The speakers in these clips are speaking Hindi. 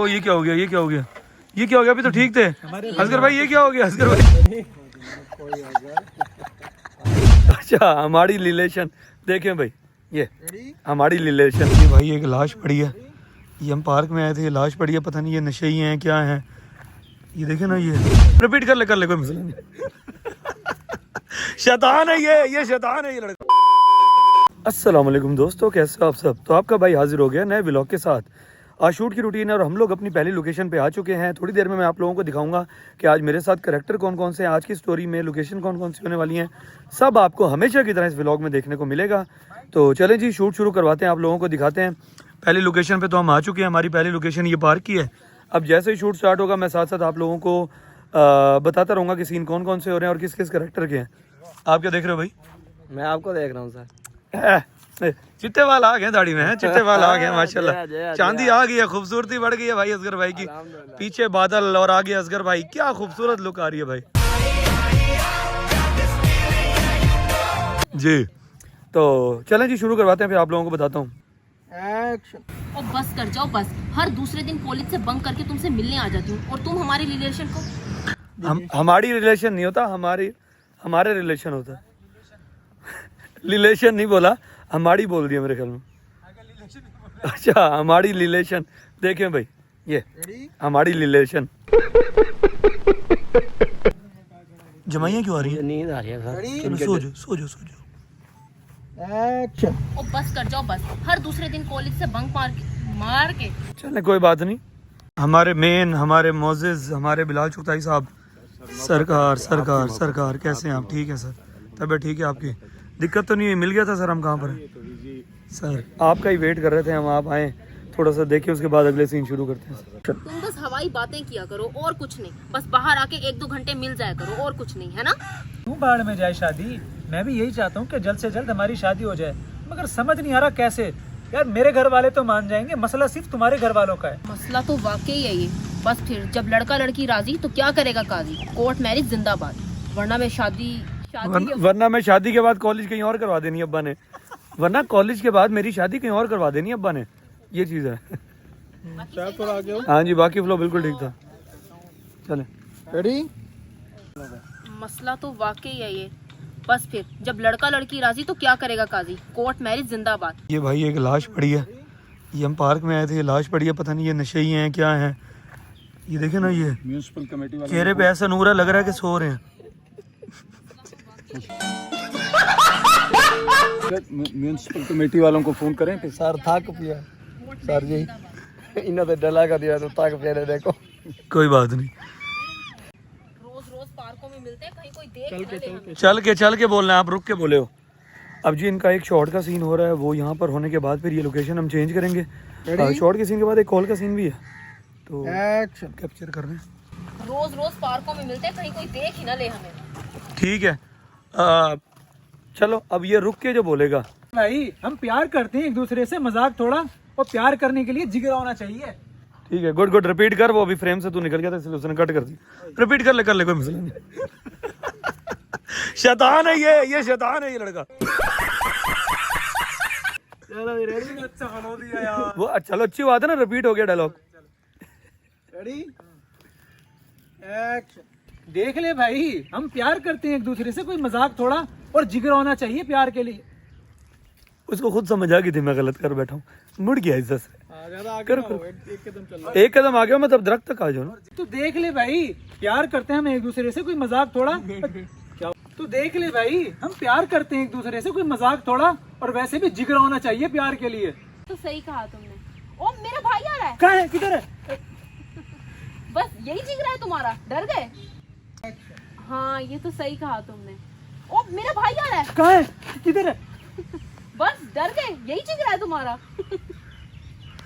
ये क्या हो गया, ये क्या हो गया, ये क्या हो गया? अभी तो ठीक थे असगर भाई, ये क्या हो गया असगर भाई? अच्छा हमारी रिलेशन देखें भाई, ये हमारी रिलेशन। ये भाई एक लाश पड़ी है, ये हम पार्क में आए थे, ये लाश पड़ी है, पता नहीं ये नशे ही हैं क्या हैं, ये देखे ना, ये रिपीट कर ले कोई मसला नहीं। शैतान है ये शैतान है ये लड़का। अस्सलाम वालेकुम दोस्तों, कैसे हो आप सब? तो आपका भाई हाजिर हो गया नए व्लॉग के साथ। आज शूट की रूटीन है और हम लोग अपनी पहली लोकेशन पे आ चुके हैं। थोड़ी देर में मैं आप लोगों को दिखाऊंगा कि आज मेरे साथ करैक्टर कौन कौन से हैं, आज की स्टोरी में लोकेशन कौन कौन सी होने वाली हैं, सब आपको हमेशा की तरह इस व्लॉग में देखने को मिलेगा। तो चलें जी, शूट शुरू करवाते हैं, आप लोगों को दिखाते हैं। पहली लोकेशन पे तो हम आ चुके हैं, हमारी पहली लोकेशन ये पार्क की है। अब जैसे ही शूट स्टार्ट होगा मैं साथ साथ आप लोगों को बताता रहूँगा कि सीन कौन कौन से हो रहे हैं और किस किस करैक्टर के हैं। आप क्या देख रहे हो भाई? मैं आपको देख रहा हूँ सर। चिट्टे वाल आ गए दाढ़ी में, हैं चिट्टे वाल आ गए माशाल्लाह, चांदी आ गई है, खूबसूरती बढ़ गई है भाई असगर भाई की। पीछे बादल और आगे असगर भाई, क्या खूबसूरत लुक आ रही है भाई जी। तो चलें जी शुरू करवाते हैं, फिर आप लोगों को बताता हूँ। और बस कर जाओ बस, हर दूसरे दिन कॉलेज से बंक करके तुमसे मिलने आ जाती हूँ और तुम हमारे रिलेशन को हमारी रिलेशन नहीं होता, हमारे रिलेशन होता है। रिलेशन नहीं बोला, हमारी बोल दिया मेरे ख्याल में। अच्छा हमारी रिलेशन देखें भाई, ये हमारी रिलेशन। जमाइयाँ क्यों आ रही है? नींद आ रही है सर। चलो सो जाओ। और बस कर जाओ बस, हर दूसरे दिन कॉलेज से बंक मार के चले कोई बात नहीं। हमारे मोजिज, हमारे बिलाल चुगताई साहब, सरकार कैसे हैं आप? ठीक है सर, तबीयत ठीक है आपकी? दिक्कत तो नहीं हुई? मिल गया था सर, हम कहाँ पर हैं सर? आपका ही वेट कर रहे थे हम, आप आए थोड़ा सा देखे, उसके बाद अगले सीन शुरू करते हैं। तुम बस हवाई बातें किया करो और कुछ नहीं, बस बाहर आके 1-2 घंटे मिल जाया करो और कुछ नहीं, है ना? क्यों बाढ़ में जाए शादी? मैं भी यही चाहता हूँ कि जल्द से जल्द हमारी शादी हो जाए, मगर समझ नहीं आ रहा कैसे। यार मेरे घर वाले तो मान जाएंगे, मसला सिर्फ तुम्हारे घर वालों का है। मसला तो वाकई है ये। बस फिर जब लड़का लड़की राजी तो क्या करेगा काजी? कोर्ट मैरिज जिंदाबाद, वरना मैं वरना मैं शादी के बाद कॉलेज कहीं और करवा देनी अब्बा ने, वरना कॉलेज के बाद मेरी शादी कहीं और करवा देनी अब्बा ने, ये चीज़ है। हाँ जी, बाकी फ्लो बिल्कुल ठीक था। चले रेडी? मसला तो वाकई है ये। बस फिर जब लड़का लड़की राजी तो क्या करेगा काजी? कोर्ट मैरिज जिंदाबाद। ये भाई एक लाश पड़ी है, ये हम पार्क में आए थे, ये लाश पड़ी है, पता नहीं ये नशे ही हैं क्या हैं, ये देखे ना, ये म्यूनिसिपल कमेटी चेहरे पे ऐसा नूर है, लग रहा है कि सो रहे हैं। म्यूनिसिपल कमेटी वालों को फोन करें कि सर थक पिया सर जी, इन्होंने डला कर दिया तो थक पिया। देखो कोई बात नहीं, रोज पार्कों में मिलते हैं, कहीं कोई देख ना ले हमें। चल के बोलना है, आप रुक के बोले हो। अब जी इनका एक शॉट का सीन हो रहा है, वो यहाँ पर होने के बाद फिर ये लोकेशन हम चेंज करेंगे। शॉट के सीन के बाद एक कॉल का सीन भी है, तो कैप्चर कर रहे हैं। रोज पार्कों में मिलते हैं, कहीं कोई देख ही ना ले हमें। ठीक है, चलो अब ये रुक के जो बोलेगा। भाई हम प्यार करते हैं एक दूसरे से, मजाक थोड़ा, और प्यार करने के लिए जिगर होना चाहिए। ठीक है, गुड रिपीट कर। वो अभी फ्रेम से तू निकल गया था इसलिए उसने कट कर दी। रिपीट कर ले कोई मसला नहीं। शैतान है ये शैतान है ये लड़का। चलो रेडी? अच्छा बना दिया यार। वो चलो अच्छी बात है ना, रिपीट हो गया डायलॉग। Ready action. देख ले भाई, हम प्यार करते हैं एक दूसरे से, कोई मजाक थोड़ा, और जिगर होना चाहिए प्यार के लिए। उसको खुद समझ आ गई थी मैं गलत कर बैठा हूँ, मुड़ गया इज्जत से। एक कदम आ गया मैं, तब दरख्त तक आ जाओ ना। तू देख ले भाई, प्यार करते हैं हम एक दूसरे से, कोई मजाक थोड़ा। क्या? तू देख ले भाई, हम प्यार करते हैं एक दूसरे से, कोई मजाक थोड़ा, और वैसे भी जिगर होना चाहिए प्यार के लिए। तो सही कहा तुमने। ओ मेरा भाई आ रहा है। कहाँ है? किधर है? बस यही जिगरा है तुम्हारा, डर गए? हाँ ये तो सही कहा तुमने। ओ मेरा भाई आ रहा है। कहाँ है? किधर है? बस डर गए, यही जिगरा है तुम्हारा।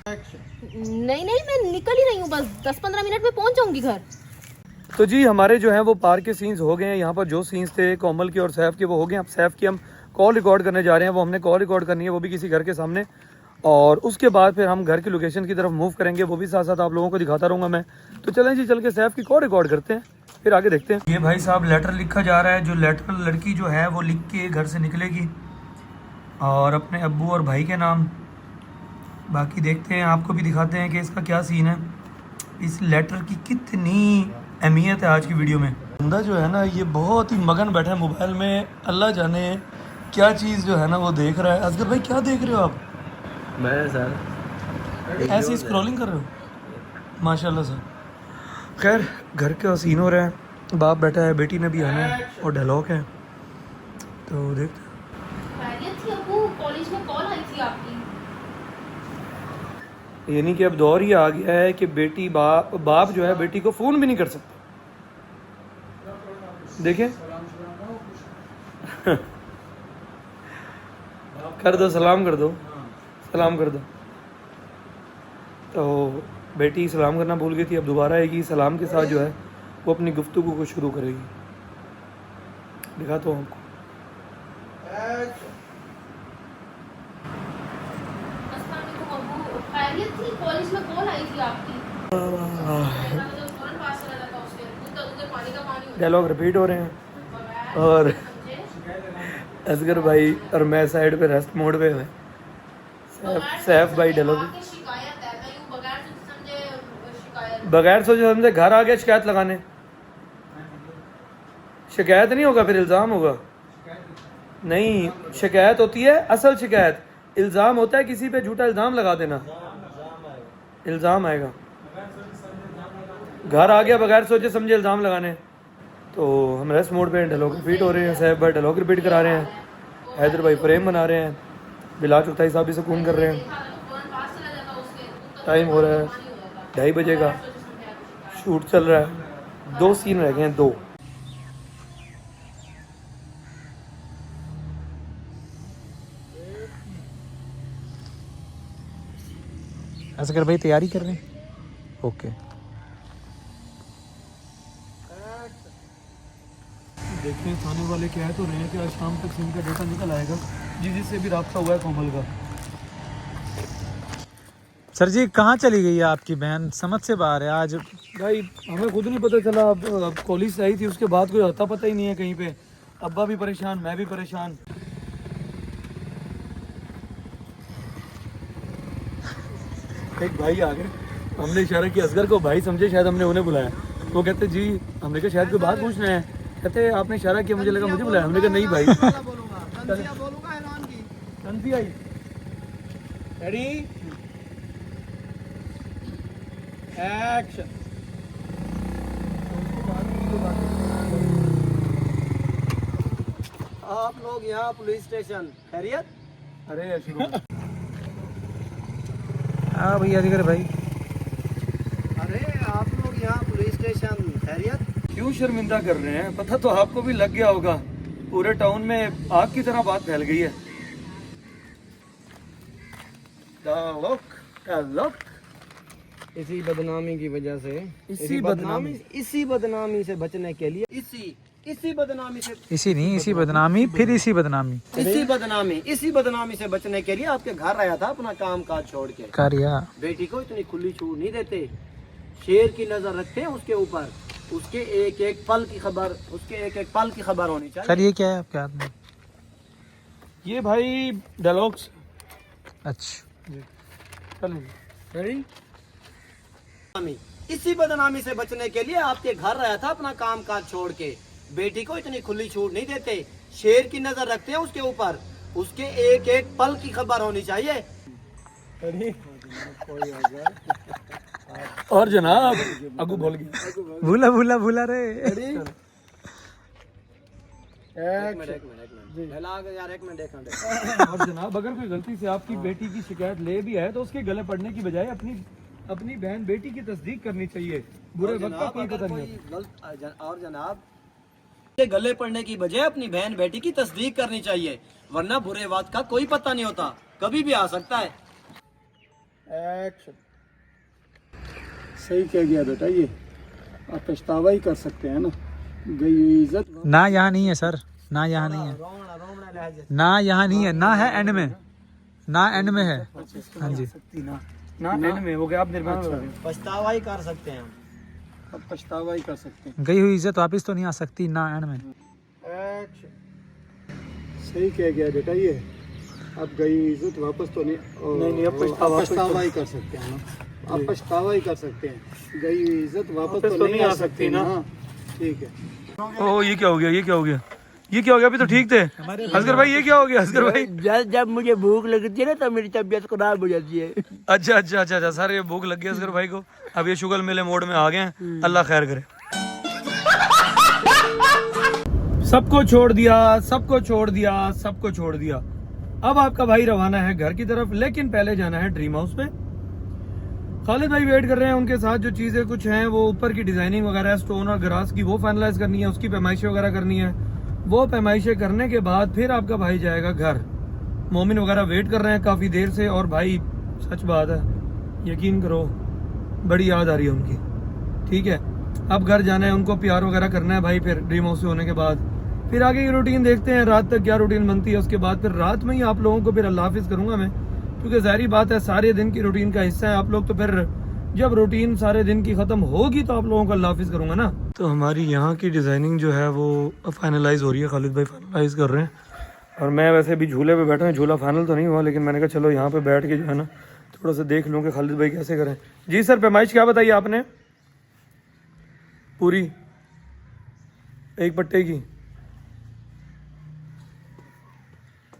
नहीं मैं निकल ही रही हूँ, बस 10-15 मिनट में पहुँच जाऊंगी घर। तो जी हमारे जो हैं वो पार्क के सीन्स हो गए हैं। यहाँ पर जो सीन्स थे कोमल के और सैफ के वो हो गए। अब सैफ की हम कॉल रिकॉर्ड करने जा रहे हैं, वो हमने कॉल रिकॉर्ड करनी है, वो भी किसी घर के सामने, और उसके बाद फिर हम घर की लोकेशन की तरफ मूव करेंगे, वो भी साथ साथ आप लोगों को दिखाता रहूँगा मैं। तो चलें जी, चल के सैफ की कॉल रिकॉर्ड करते हैं, फिर आगे देखते हैं। ये भाई साहब लेटर लिखा जा रहा है, जो लेटर लड़की जो है वो लिख के घर से निकलेगी और अपने अब्बू और भाई के नाम। बाकी देखते हैं, आपको भी दिखाते हैं कि इसका क्या सीन है। इस लेटर की कितनी अहमियत है आज की वीडियो में। बंदा जो है ना ये बहुत ही मगन बैठा है मोबाइल में, अल्लाह जाने क्या चीज़ जो है ना वो देख रहा है। असगर भाई क्या देख रहे हो आप? मैं सर ऐसे स्क्रॉलिंग कर रहे हो? माशाल्लाह सर। खैर घर का सीन हो रहा है, बाप बैठा है, बेटी ने भी आना है और डायलॉग है तो देखते हैं। खैरियत थी अबू, कॉलेज में कॉल आई थी आपकी। यानी कि अब दौर ही आ गया है कि बेटी बाप जो है बेटी को फ़ोन भी नहीं कर सकता। देखें कर दो, सलाम कर दो, सलाम कर दो। तो बेटी सलाम करना भूल गई थी, अब दोबारा आएगी सलाम के साथ जो है वो अपनी गुफ्तगू को शुरू करेगी। दिखाता हूँ आपको। अस्सलाम वालेकुम अबू, खैरियत थी, कॉलेज में कॉल आई थी आपकी। फौरन पास चला जाता उसके, दूध पानी का पानी हो डायलॉग रिपीट हो रहे हैं और असगर भाई और मैं साइड पे रेस्ट मोड पे है। सैफ भाई डायलॉग शिकायत है, मैं यूं बगैर सोचे समझे शिकायत। बगैर सोचे समझे घर आ गया शिकायत लगाने। शिकायत नहीं होगा फिर इल्ज़ाम होगा। नहीं, शिकायत होती है असल शिकायत, इल्ज़ाम होता है किसी पे झूठा इल्ज़ाम लगा देना। इल्ज़ाम आएगा, घर आ गया बगैर सोचे समझे इल्ज़ाम लगाने। तो हम रेस्ट मोड पे डायलॉग रिपीट हो रहे हैं, सैफ भाई डायलॉग रिपीट करा रहे हैं, हैदर भाई फ्रेम बना रहे हैं, बिलाल चौथाई साहब भी सुकून कर रहे हैं। टाइम हो रहा है 2:30 बजे का, शूट चल रहा है, 2 सीन रह गए हैं, 2। असगर भाई तैयारी कर रहे हैं? ओके। देखते हैं थाने वाले कह तो रहे हैं कि आज शाम तक सिम का डेटा निकल आएगा, जिससे भी रब्ता हुआ है कोमल का। सर जी कहाँ चली गई है आपकी बहन? समझ से बाहर है आज। भाई हमें खुद नहीं पता चला, अब कॉलेज से आई थी उसके बाद कोई आता पता ही नहीं है कहीं पे। अब्बा भी परेशान, मैं भी परेशान। एक भाई आ गए, हमने इशारा किया असगर को, भाई समझे शायद हमने उन्हें बुलाया। वो कहते जी, हमने कहा शायद कोई बात पूछना है। कहते आपने इशारा किया, मुझे लगा मुझे बुलाया। हमने कहा नहीं भाई। तंजी आई। Ready action. आप लोग यहाँ पुलिस स्टेशन, खैरियत? अरे शुरू। हाँ भैया दिगर भाई। अरे आप लोग यहाँ पुलिस स्टेशन, खैरियत? क्यों शर्मिंदा कर रहे हैं? पता तो आपको भी लग गया होगा, पूरे टाउन में आग की तरह बात फैल गई है। डायलॉग इसी बदनामी की वजह से, इसी बदनामी से बचने के लिए इसी बदनामी से इसी नहीं, इसी बदनामी, फिर इसी बदनामी। इसी बदनामी से बचने के लिए आपके घर आया था अपना काम काज छोड़ के। कार्या बेटी को इतनी खुली छूट नहीं देते, शेर की नजर रखते हैं उसके ऊपर, उसके एक एक पल की खबर होनी चाहिए। सर ये क्या है आपके हाथ में? ये भाई डायलॉग्स। अच्छा रेडी। इसी बदनामी से बचने के लिए आपके घर आया था अपना काम काज छोड़ के। बेटी को इतनी खुली छूट नहीं देते, शेर की नजर रखते हैं उसके ऊपर, उसके एक एक पल की खबर होनी चाहिए। और जनाब अगू बोल गया, भूला भूला भूला रे। एक मिनट और जनाब अगर कोई गलती से आपकी बेटी की शिकायत ले भी है तो उसके गले पड़ने की बजाय अपनी बहन बेटी की तस्दीक करनी चाहिए। बुरे वक्त का कोई पता नहीं होता। और जनाब के गले पड़ने की बजाय अपनी बहन बेटी की तस्दीक करनी चाहिए, वरना बुरे वक्त का कोई पता नहीं होता, कभी भी आ सकता है। एक्शन। सही कह गया बेटा, ये आप पछतावा ही कर सकते हैं ना, गई हुई इज्जत। ना यहाँ नहीं है सर, ना यहाँ नहीं है, ना यहाँ नहीं है, ना है एंड में, ना एंड में है। हाँ जी ना एंड में हो गया, आप निर्माण पछतावा ही कर सकते हैं हम, अब पछतावा ही कर सकते हैं। गई हुई इज्जत वापस तो नहीं आ सकती, ना एंड में। एक्शन। सही कह गया बेटा, ये अब गई इज्जत वापस तो नहीं। नहीं, अब पछतावा ही कर सकते हैं ना। आप पछतावा ही कर सकते हैं, गई हुई इज्जत वापस तो नहीं आ सकती ना। ठीक है। ओ ये क्या हो गया, ये क्या हो गया, ये क्या हो गया? अभी तो ठीक थे असगर भाई, ये क्या हो गया असगर भाई? जब मुझे भूख लगती है ना तो मेरी तबीयत खराब हो जाती है। अच्छा अच्छा अच्छा अच्छा सर, ये भूख लग गई असगर भाई को, अब ये शुगर मेले मोड में आ गए हैं, अल्लाह खैर करे। सबको छोड़ दिया, सबको छोड़ दिया, सबको छोड़ दिया। अब आपका भाई रवाना है घर की तरफ, लेकिन पहले जाना है ड्रीम हाउस पे। खालिद भाई वेट कर रहे हैं, उनके साथ जो चीजें कुछ हैं वो ऊपर की डिजाइनिंग वगैरह स्टोन और ग्रास की वो फाइनलाइज करनी है, उसकी पैमाइशें वगैरह करनी है। वो पैमाइशें करने के बाद फिर आपका भाई जाएगा घर। मोमिन वगैरह वेट कर रहे हैं काफी देर से, और भाई सच बात है, यकीन करो बड़ी याद आ रही है उनकी। ठीक है, अब घर जाना है, उनको प्यार वगैरह करना है भाई। फिर ड्रीम हाउस से होने के बाद फिर आगे की रूटीन देखते हैं, रात तक क्या रूटीन बनती है। उसके बाद फिर रात में ही आप लोगों को फिर अल्लाह हाफिज करूंगा मैं, क्योंकि जाहिर बात है सारे दिन की रूटीन का हिस्सा है आप लोग। तो फिर जब रूटीन सारे दिन की खत्म होगी तो आप लोगों को अल्लाह हाफिज करूंगा ना। तो हमारी यहाँ की डिजाइनिंग जो है वो फाइनलाइज हो रही है, खालिद भाई फाइनलाइज कर रहे हैं। और मैं वैसे भी झूले पे बैठा हूँ, झूला फाइनल तो नहीं हुआ, लेकिन मैंने कहा चलो यहाँ पे बैठ के जो है ना थोड़ा सा देख लूँ कि खालिद भाई कैसे करें। जी सर, पैमाइश क्या बताइए आपने? पूरी एक पट्टे की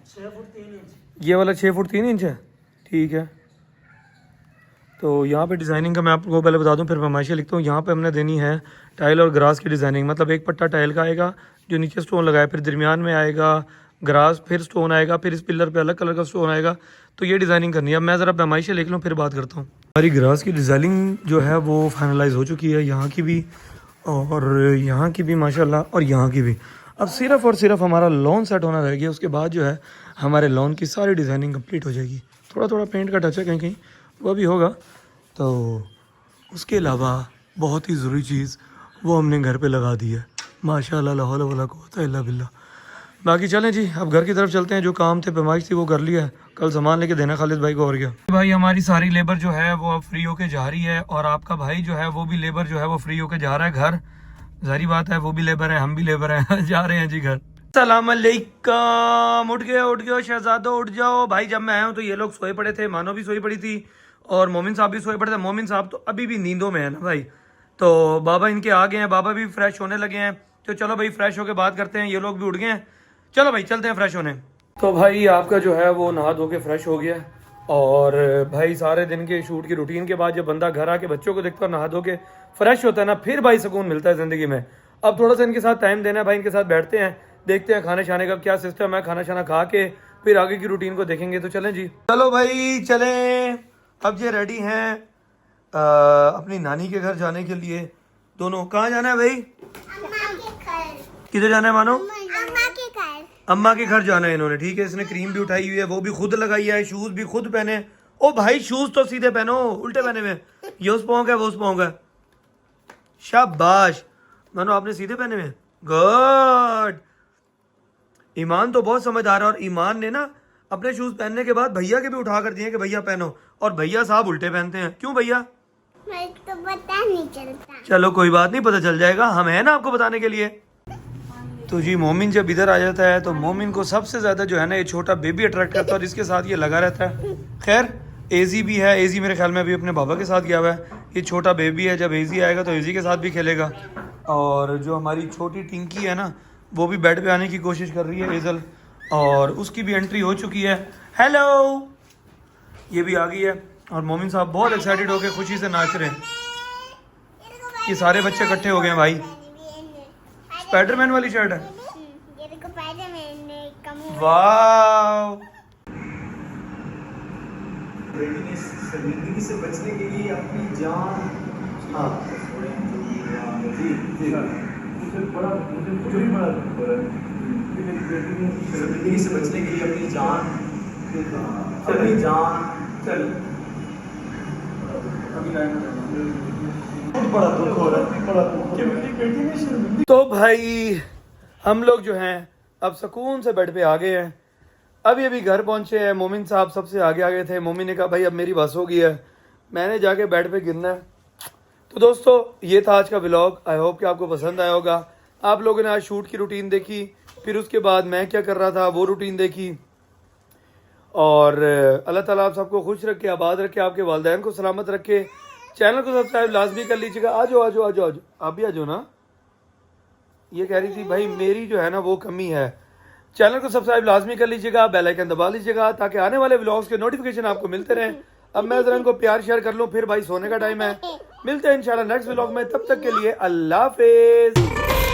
6 फुट 3 इंच। ये वाला 6 फुट 3 इंच है। ठीक है, तो यहाँ पे डिज़ाइनिंग का मैं आपको पहले बता दूँ, फिर पैमाइशें लिखता हूँ। यहाँ पे हमने देनी है टाइल और ग्रास की डिज़ाइनिंग, मतलब एक पट्टा टाइल का आएगा जो नीचे स्टोन लगाए, फिर दरमियान में आएगा ग्रास, फिर स्टोन आएगा, फिर इस पिलर पे अलग कलर का स्टोन आएगा। तो ये डिज़ाइनिंग करनी है। अब मैं ज़रा पैमाइशें लिख लूँ फिर बात करता हूँ। हमारी ग्रास की डिज़ाइनिंग जो है वो फाइनलाइज हो चुकी है, यहाँ की भी और यहाँ की भी माशाल्लाह, और यहाँ की भी। अब सिर्फ और सिर्फ हमारा लॉन सेट होना रह गया, उसके बाद जो है हमारे लॉन की सारी डिज़ाइनिंग कंप्लीट हो जाएगी। थोड़ा थोड़ा पेंट का टच है कहीं कहीं, वो भी होगा। तो उसके अलावा बहुत ही ज़रूरी चीज़ वो हमने घर पे लगा दी है, माशाल्लाह, ला हौला वला कुव्वता इल्ला बिल्लाह। बाकी चलें जी, अब घर की तरफ चलते हैं। जो काम थे, पैमाइश थी, वो कर लिया है। कल सामान लेके देना खालिद भाई को, और क्या। भाई हमारी सारी लेबर जो है वो अब फ्री होके जा रही है, और आपका भाई जो है वो भी लेबर जो है वो फ्री होके जा रहा है घर। जारी बात है, वो भी लेबर है, हम भी लेबर हैं। जा रहे हैं जी घर। सलाम अलैकुम। उठ गए शहजादो, उठ जाओ भाई। जब मैं आया हूँ तो ये लोग सोए पड़े थे, मानो भी सोई पड़ी थी, और मोमिन साहब भी सोए पड़े थे। मोमिन साहब तो अभी भी नींदों में है ना भाई। तो बाबा इनके आ गए हैं, बाबा भी फ्रेश होने लगे हैं। तो चलो भाई फ्रेश होके बात करते हैं। ये लोग भी उठ गए हैं, चलो भाई चलते हैं फ्रेश होने। तो भाई आपका जो है वो नहा धो के फ्रेश हो गया। और भाई सारे दिन के शूट की रूटीन के बाद जब बंदा घर आके बच्चों को देखता है नहा धो के फ्रेश होता है ना, फिर भाई सुकून मिलता है ज़िंदगी में। अब थोड़ा सा इनके साथ टाइम देना है भाई, इनके साथ बैठते हैं, देखते हैं खाने शाने का क्या सिस्टम है। खाना शाना खा के फिर आगे की रूटीन को देखेंगे। तो चलें जी, चलो भाई चलें। अब ये रेडी हैं अपनी नानी के घर जाने के लिए। दोनों कहाँ जाना है भाई? किधर जाना है मानो? अम्मा के घर जाना है इन्होंने। ठीक है, इसने क्रीम भी उठाई हुई है, वो भी खुद लगाई है, शूज भी खुद पहने। ओ भाई शूज तो सीधे पहनो, उल्टे पहने हुए। ये उस पाँव का है, वो उस पाँव का है। शाबाश मानो, आपने सीधे पहने हुए। गुड। ईमान तो बहुत समझदार है, और ईमान ने ना अपने शूज पहनने के बाद भैया के भी उठा कर दिए कि भैया पहनो, और भैया साहब उल्टे पहनते हैं। क्यों भैया? तो पता नहीं चलता। चलो कोई बात नहीं, पता चल जाएगा, हम हैं ना आपको बताने के लिए। तो जी मोमिन जब इधर आ जाता है तो मोमिन को सबसे ज़्यादा जो है ना ये छोटा बेबी अट्रैक्ट करता है, और इसके साथ ये लगा रहता है। खैर एजी भी है, एजी मेरे ख्याल में अभी अपने बाबा के साथ गया हुआ है। ये छोटा बेबी है, जब एजी आएगा तो एजी के साथ भी खेलेगा। और जो हमारी छोटी टिंकी है ना, वो भी बेड पे आने की कोशिश कर रही है, एजल, और उसकी भी एंट्री हो चुकी है। हेलो, ये भी आ गई है। और मोमिन साहब बहुत एक्साइटेड होकर खुशी से नाच रहे हैं। ये सारे बच्चे इकट्ठे हो गए हैं भाई। स्पाइडरमैन वाली शर्ट है, वाह। जिंदगी से बचने के लिए अपनी जान, हाँ जिंदगी से बचने के लिए अपनी जान, चल बड़ा दुख हो रहा है, बड़ा दुख। तो भाई हम लोग जो हैं अब सुकून से बेड पे आ गए हैं। अभी अभी घर पहुंचे हैं। मोमिन साहब सबसे आगे आगे थे। मोमिन ने कहा भाई अब मेरी बस हो गई है, मैंने जाके बेड पे गिरना है। तो दोस्तों ये था आज का व्लॉग। आई होप कि आपको पसंद आया होगा। आप लोगों ने आज शूट की रूटीन देखी, फिर उसके बाद मैं क्या कर रहा था वो रूटीन देखी, और अल्लाह ताला आप सबको खुश रखे, आबाद रखे, आपके वालिदैन को सलामत रखे। चैनल को सब्सक्राइब लाजमी कर लीजिएगा। आ जाओ आ जाओ आ जाओ आ जाओ, आप भी आ जाओ ना। ये कह रही थी भाई मेरी जो है ना वो कमी है। चैनल को सब्सक्राइब लाजमी कर लीजिएगा, बेल आइकन दबा लीजिएगा ताकि आने वाले व्लॉग्स के नोटिफिकेशन आपको मिलते रहें। अब मैं जरा इनको प्यार शेयर कर लूँ, फिर भाई सोने का टाइम है। मिलते हैं इंशाल्लाह नेक्स्ट व्लॉग में, तब तक के लिए अल्लाह हाफिज।